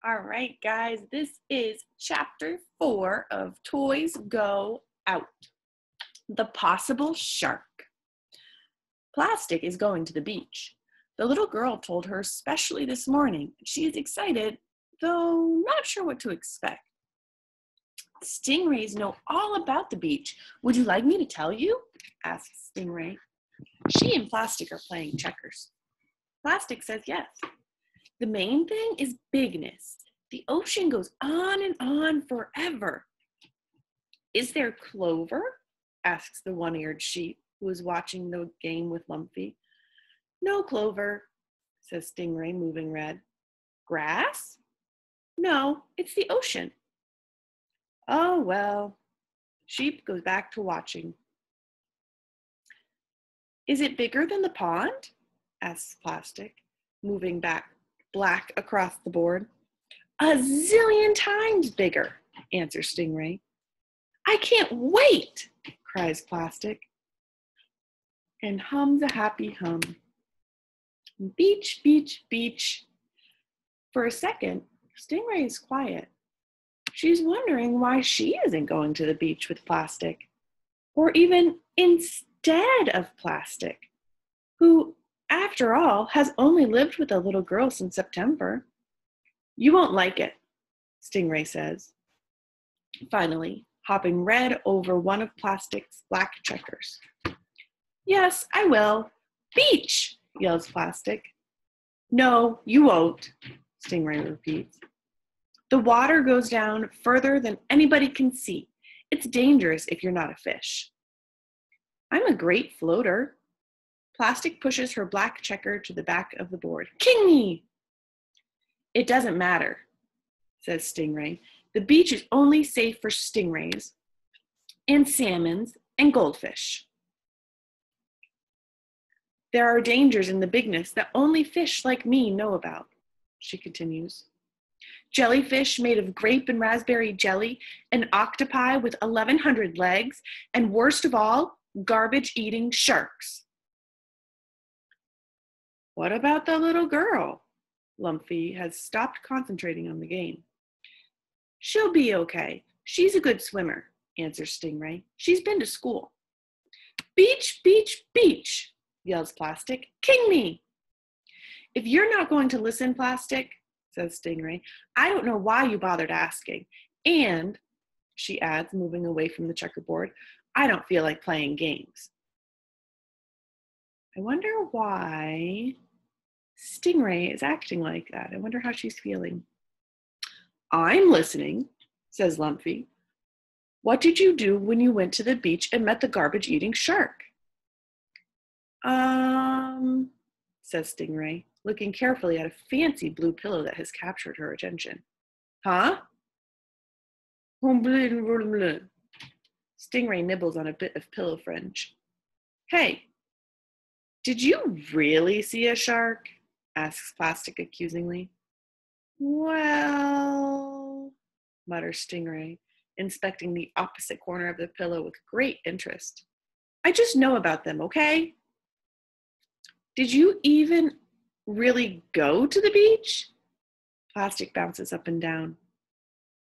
All right, guys, this is chapter 4 of Toys Go Out. The Possible Shark. Plastic is going to the beach. The little girl told her especially this morning. She is excited, though not sure what to expect. Stingrays know all about the beach. Would you like me to tell you? Asks Stingray. She and Plastic are playing checkers. Plastic says yes. The main thing is bigness. The ocean goes on and on forever. Is there clover? Asks the one-eared sheep who is watching the game with Lumpy. No clover, says Stingray, moving red. Grass? No, it's the ocean. Oh, well. Sheep goes back to watching. Is it bigger than the pond? Asks Plastic, moving back black across the board. A zillion times bigger, answers Stingray. I can't wait, cries Plastic, and hums a happy hum. Beach, beach, beach. For a second, Stingray is quiet. She's wondering why she isn't going to the beach with Plastic, or even instead of Plastic, who, after all, has only lived with a little girl since September. You won't like it, Stingray says, finally, hopping red over one of Plastic's black checkers. Yes, I will. Beach, yells Plastic. No, you won't, Stingray repeats. The water goes down further than anybody can see. It's dangerous if you're not a fish. I'm a great floater. Plastic pushes her black checker to the back of the board. King me! It doesn't matter, says Stingray. The beach is only safe for stingrays and salmons and goldfish. There are dangers in the bigness that only fish like me know about, she continues. Jellyfish made of grape and raspberry jelly, and octopi with 1,100 legs, and worst of all, garbage-eating sharks. What about the little girl? Lumpy has stopped concentrating on the game. She'll be okay. She's a good swimmer, answers Stingray. She's been to school. Beach, beach, beach, yells Plastic. King me! If you're not going to listen, Plastic, says Stingray, I don't know why you bothered asking. And, she adds, moving away from the checkerboard, I don't feel like playing games. I wonder why Stingray is acting like that. I wonder how she's feeling. I'm listening, says Lumpy. What did you do when you went to the beach and met the garbage-eating shark? Says Stingray, looking carefully at a fancy blue pillow that has captured her attention. Huh? Stingray nibbles on a bit of pillow fringe. Hey, did you really see a shark? Asks Plastic accusingly. Well, mutters Stingray, inspecting the opposite corner of the pillow with great interest. I just know about them, okay? Did you even really go to the beach? Plastic bounces up and down.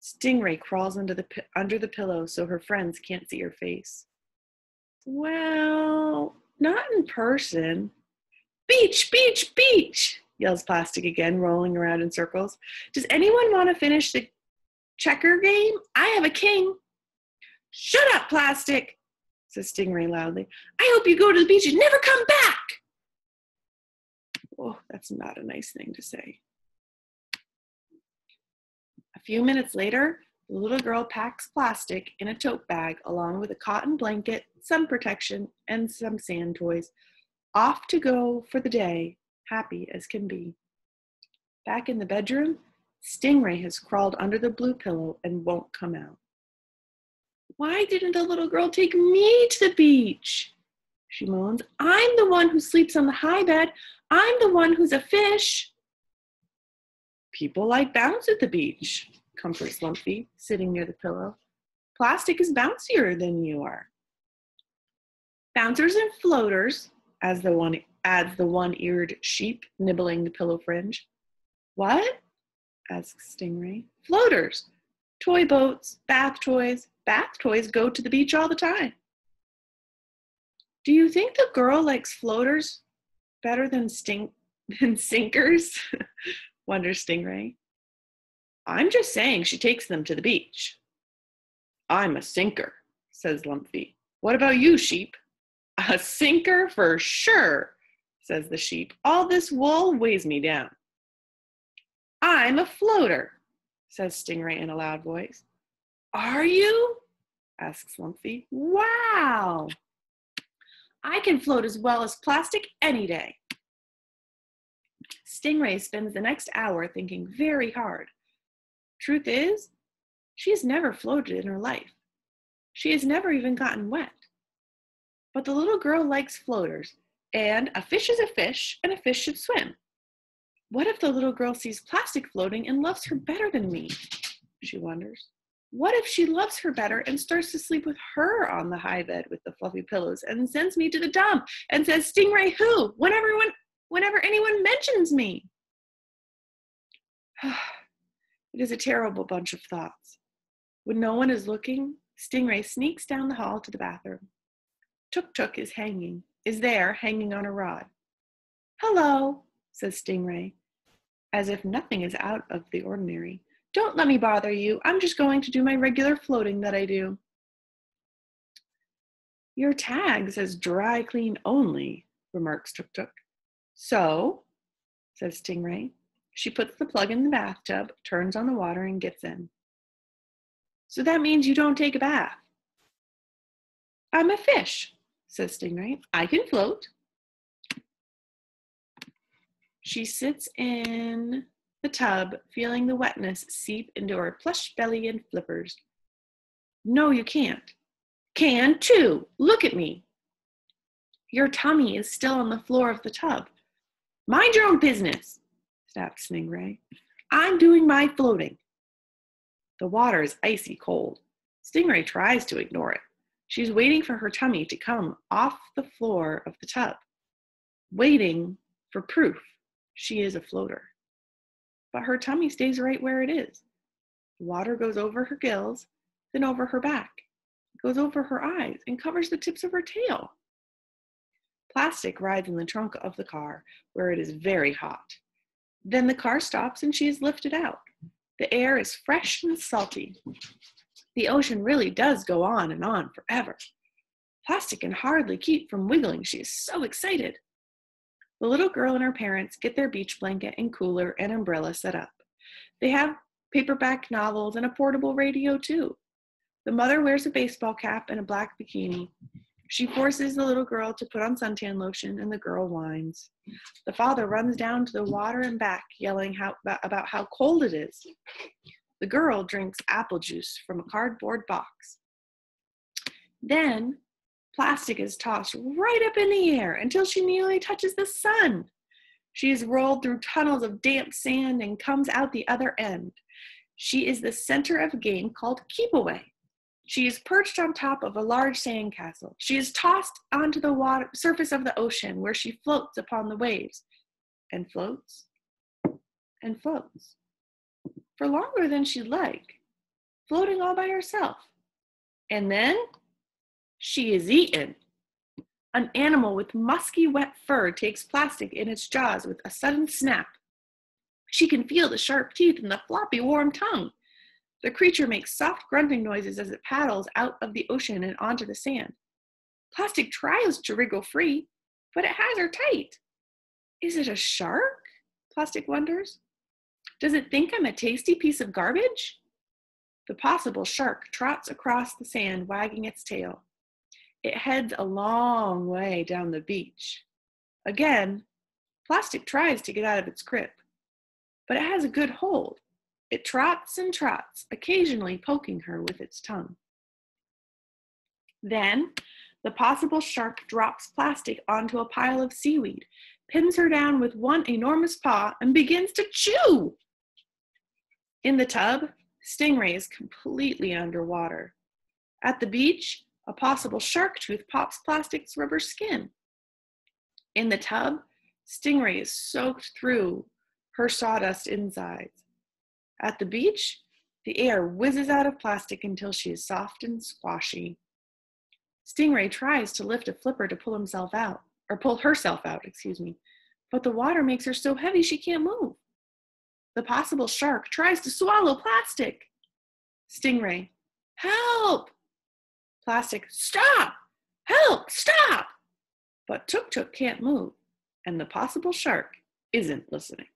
Stingray crawls under the pillow so her friends can't see her face. Well, not in person. Beach, beach, beach, yells Plastic again, rolling around in circles. Does anyone want to finish the checker game? I have a king. Shut up, Plastic, says Stingray loudly. I hope you go to the beach and never come back. Oh, that's not a nice thing to say. A few minutes later, the little girl packs Plastic in a tote bag along with a cotton blanket, sun protection, and some sand toys, off to go for the day, happy as can be. Back in the bedroom, Stingray has crawled under the blue pillow and won't come out. Why didn't the little girl take me to the beach? She moans. I'm the one who sleeps on the high bed. I'm the one who's a fish. People like bounce at the beach, comforts Lumpy, sitting near the pillow. Plastic is bouncier than you are. Bouncers and floaters, adds the one-eared sheep, nibbling the pillow fringe. What? asks Stingray. Floaters, toy boats, bath toys. Bath toys go to the beach all the time. Do you think the girl likes floaters better than sinkers? Wonders Stingray. I'm just saying she takes them to the beach. I'm a sinker, says Lumpy. What about you, Sheep? A sinker for sure, says the Sheep. All this wool weighs me down. I'm a floater, says Stingray in a loud voice. Are you? Asks Lumpy. Wow! I can float as well as plastic any day. Stingray spends the next hour thinking very hard. Truth is, she has never floated in her life. She has never even gotten wet. But the little girl likes floaters, and a fish is a fish, and a fish should swim. What if the little girl sees plastic floating and loves her better than me? She wonders. What if she loves her better and starts to sleep with her on the high bed with the fluffy pillows and sends me to the dump and says, Stingray who? Whenever anyone mentions me. It is a terrible bunch of thoughts. When no one is looking, Stingray sneaks down the hall to the bathroom. Tuk-Tuk is there hanging on a rod. Hello, says Stingray, as if nothing is out of the ordinary. Don't let me bother you. I'm just going to do my regular floating that I do. Your tag says dry clean only, remarks Tuk-Tuk. So, says Stingray. She puts the plug in the bathtub, turns on the water, and gets in. So that means you don't take a bath. I'm a fish, says Stingray. I can float. She sits in the tub, feeling the wetness seep into her plush belly and flippers. No, you can't. Can too. Look at me. Your tummy is still on the floor of the tub. Mind your own business, snapped Stingray. I'm doing my floating. The water is icy cold. Stingray tries to ignore it. She's waiting for her tummy to come off the floor of the tub, waiting for proof she is a floater. But her tummy stays right where it is. The water goes over her gills, then over her back, goes over her eyes, and covers the tips of her tail. Plastic rides in the trunk of the car, where it is very hot. Then the car stops and she is lifted out. The air is fresh and salty. The ocean really does go on and on forever. Plastic can hardly keep from wiggling. She is so excited. The little girl and her parents get their beach blanket and cooler and umbrella set up. They have paperback novels and a portable radio too. The mother wears a baseball cap and a black bikini. She forces the little girl to put on suntan lotion, and the girl whines. The father runs down to the water and back, yelling about how cold it is. The girl drinks apple juice from a cardboard box. Then, Plastic is tossed right up in the air until she nearly touches the sun. She is rolled through tunnels of damp sand and comes out the other end. She is the center of a game called Keep Away. She is perched on top of a large sandcastle. She is tossed onto the surface of the ocean, where she floats upon the waves, and floats, and floats, for longer than she'd like, floating all by herself. And then she is eaten. An animal with musky, wet fur takes Plastic in its jaws with a sudden snap. She can feel the sharp teeth and the floppy, warm tongue. The creature makes soft grunting noises as it paddles out of the ocean and onto the sand. Plastic tries to wriggle free, but it has her tight. Is it a shark? Plastic wonders. Does it think I'm a tasty piece of garbage? The possible shark trots across the sand, wagging its tail. It heads a long way down the beach. Again, Plastic tries to get out of its grip, but it has a good hold. It trots and trots, occasionally poking her with its tongue. Then, the possible shark drops Plastic onto a pile of seaweed, pins her down with one enormous paw, and begins to chew. In the tub, Stingray is completely underwater. At the beach, a possible shark tooth pops Plastic's rubber skin. In the tub, Stingray is soaked through her sawdust insides. At the beach, the air whizzes out of Plastic until she is soft and squashy. Stingray tries to lift a flipper to pull himself out, or pull herself out, but the water makes her so heavy she can't move. The possible shark tries to swallow Plastic. Stingray, help! Plastic, stop! Help, stop! But Tuk Tuk can't move, and the possible shark isn't listening.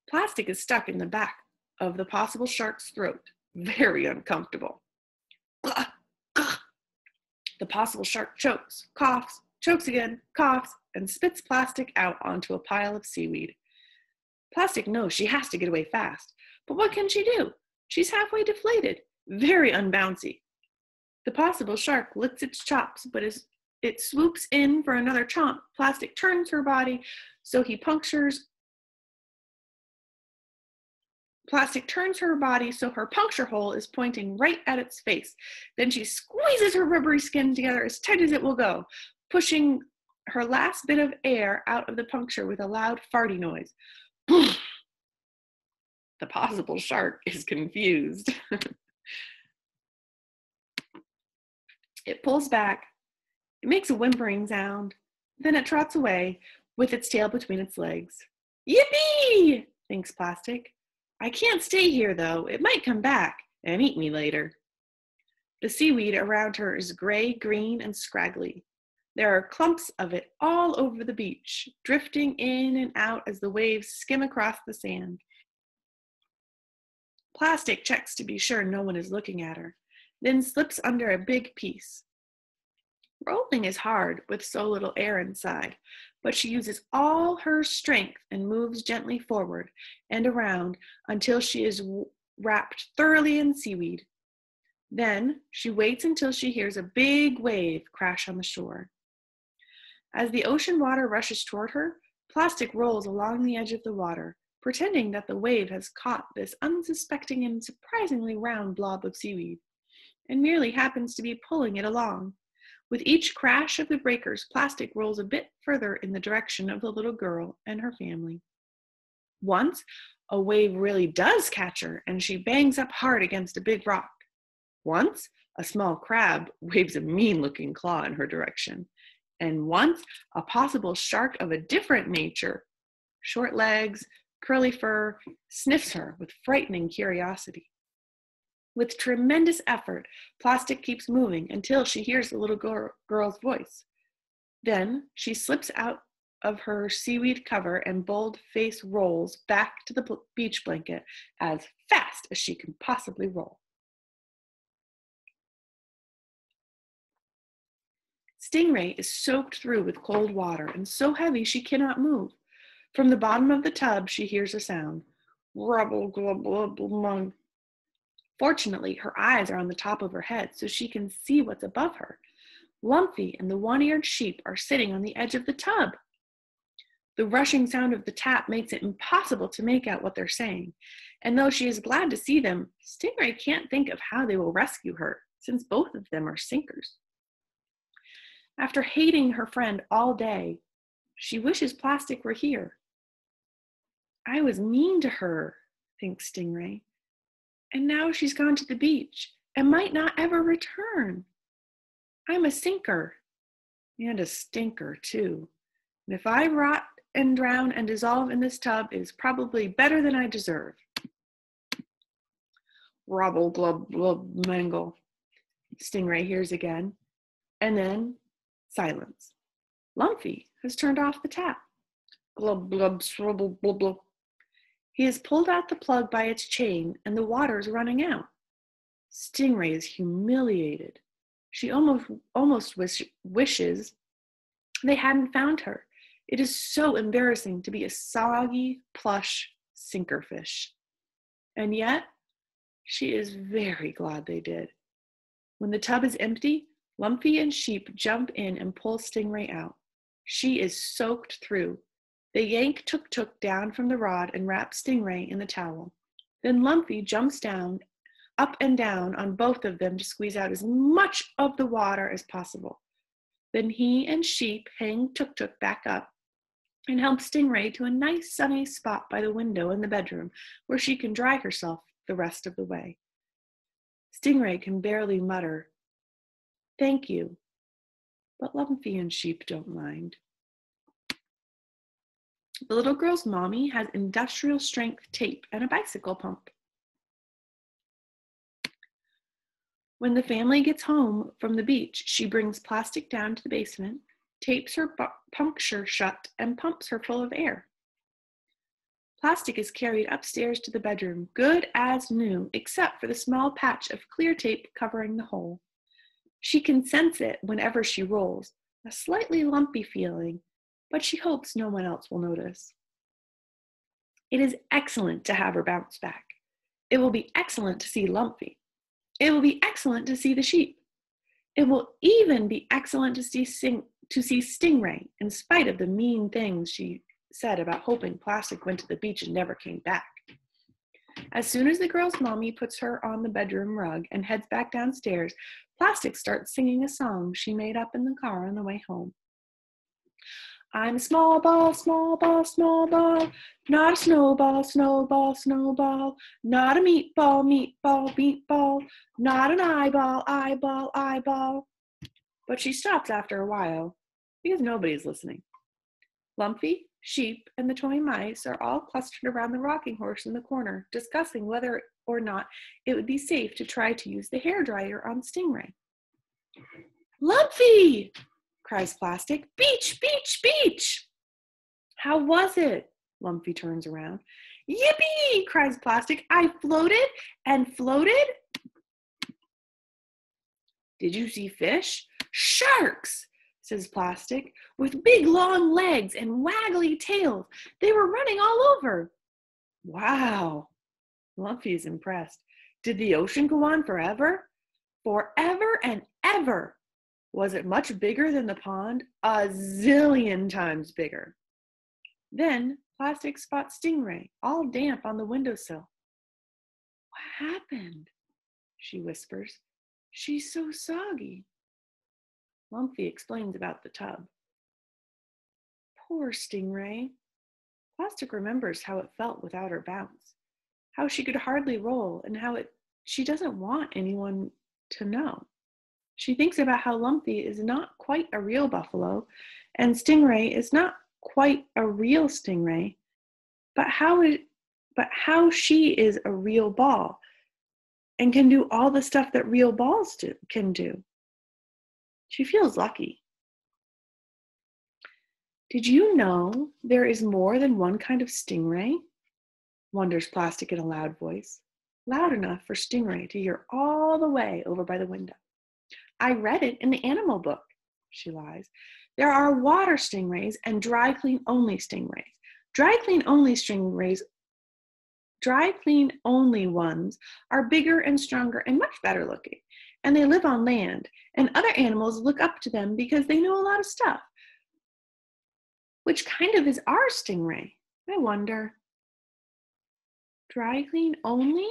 Plastic is stuck in the back of the possible shark's throat, very uncomfortable. The possible shark chokes, coughs, chokes again, coughs, and spits Plastic out onto a pile of seaweed. Plastic knows she has to get away fast, but what can she do? She's halfway deflated, very unbouncy. The possible shark licks its chops, but as it swoops in for another chomp, Plastic turns her body so her puncture hole is pointing right at its face. Then she squeezes her rubbery skin together as tight as it will go, pushing her last bit of air out of the puncture with a loud farty noise. The possible shark is confused. It pulls back, it makes a whimpering sound, then it trots away with its tail between its legs. Yippee! Thinks Plastic. I can't stay here though, it might come back and eat me later. The seaweed around her is gray, green, and scraggly. There are clumps of it all over the beach, drifting in and out as the waves skim across the sand. Plastic checks to be sure no one is looking at her, then slips under a big piece. Rolling is hard with so little air inside, but she uses all her strength and moves gently forward and around until she is wrapped thoroughly in seaweed. Then she waits until she hears a big wave crash on the shore. As the ocean water rushes toward her, Plastic rolls along the edge of the water, pretending that the wave has caught this unsuspecting and surprisingly round blob of seaweed, and merely happens to be pulling it along. With each crash of the breakers, Plastic rolls a bit further in the direction of the little girl and her family. Once, a wave really does catch her, and she bangs up hard against a big rock. Once, a small crab waves a mean-looking claw in her direction. And once, a possible shark of a different nature, short legs, curly fur, sniffs her with frightening curiosity. With tremendous effort, Plastic keeps moving until she hears the little girl's voice. Then she slips out of her seaweed cover and bold face rolls back to the beach blanket as fast as she can possibly roll. Stingray is soaked through with cold water and so heavy she cannot move. From the bottom of the tub, she hears a sound. Rubble, glub, glub, glub. Fortunately, her eyes are on the top of her head so she can see what's above her. Lumpy and the one-eared sheep are sitting on the edge of the tub. The rushing sound of the tap makes it impossible to make out what they're saying, and though she is glad to see them, Stingray can't think of how they will rescue her, since both of them are sinkers. After hating her friend all day, she wishes Plastic were here. I was mean to her, thinks Stingray, and now she's gone to the beach and might not ever return. I'm a sinker, and a stinker too, and if I rot and drown and dissolve in this tub, it is probably better than I deserve. Robble, glub, glub, mangle, Stingray hears again, and then silence. Lumpy has turned off the tap. Glub, glub, srubble, blub, blub. He has pulled out the plug by its chain, and the water is running out. Stingray is humiliated. She almost wishes they hadn't found her. It is so embarrassing to be a soggy, plush sinkerfish. And yet, she is very glad they did. When the tub is empty, Lumpy and Sheep jump in and pull Stingray out. She is soaked through. They yank Tuk Tuk down from the rod and wrap Stingray in the towel. Then Lumpy jumps down, up and down on both of them to squeeze out as much of the water as possible. Then he and Sheep hang Tuk Tuk back up and helps Stingray to a nice sunny spot by the window in the bedroom where she can dry herself the rest of the way. Stingray can barely mutter, "Thank you," but Lumpy and Sheep don't mind. The little girl's mommy has industrial strength tape and a bicycle pump. When the family gets home from the beach, she brings plastic down to the basement, tapes her puncture shut, and pumps her full of air. Plastic is carried upstairs to the bedroom, good as new, except for the small patch of clear tape covering the hole. She can sense it whenever she rolls, a slightly lumpy feeling, but she hopes no one else will notice. It is excellent to have her bounce back. It will be excellent to see Lumpy. It will be excellent to see the sheep. It will even be excellent to see Stingray, in spite of the mean things she said about hoping Plastic went to the beach and never came back. As soon as the girl's mommy puts her on the bedroom rug and heads back downstairs, Plastic starts singing a song she made up in the car on the way home. I'm a small ball, small ball, small ball, not a snowball, snowball, snowball, not a meatball, meatball, meatball, not an eyeball, eyeball, eyeball. But she stops after a while because nobody's listening. Lumpy, Sheep, and the toy mice are all clustered around the rocking horse in the corner, discussing whether or not it would be safe to try to use the hairdryer on Stingray. Lumpy! Cries Plastic. Beach, beach, beach! How was it? Lumpy turns around. Yippee! Cries Plastic. I floated and floated. Did you see fish? Sharks, says Plastic, with big long legs and waggly tails. They were running all over. Wow, Lumpy is impressed. Did the ocean go on forever? Forever and ever. Was it much bigger than the pond? A zillion times bigger. Then Plastic spots Stingray, all damp on the windowsill. What happened? She whispers. She's so soggy. Lumpy explains about the tub. Poor Stingray. Plastic remembers how it felt without her bounce, how she could hardly roll, and how she doesn't want anyone to know. She thinks about how Lumpy is not quite a real buffalo, and Stingray is not quite a real Stingray, but how she is a real ball and can do all the stuff that real balls can do. She feels lucky. Did you know there is more than one kind of stingray? Wonders Plastic in a loud voice, loud enough for Stingray to hear all the way over by the window. I read it in the animal book, she lies. There are water stingrays and dry clean only stingrays. Dry clean only ones are bigger and stronger and much better looking, and they live on land, and other animals look up to them because they know a lot of stuff. Which kind of is our stingray? I wonder. Dry clean only?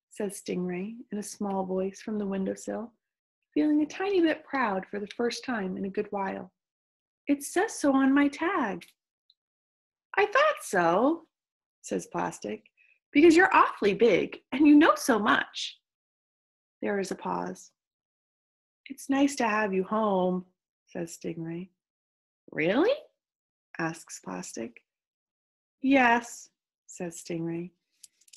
Says Stingray in a small voice from the windowsill, feeling a tiny bit proud for the first time in a good while. It says so on my tag. I thought so, says Plastic, because you're awfully big and you know so much. There is a pause. It's nice to have you home, says Stingray. Really? Asks Plastic. Yes, says Stingray.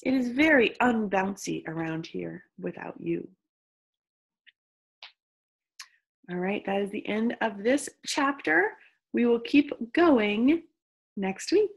It is very unbouncy around here without you. All right, that is the end of this chapter. We will keep going next week.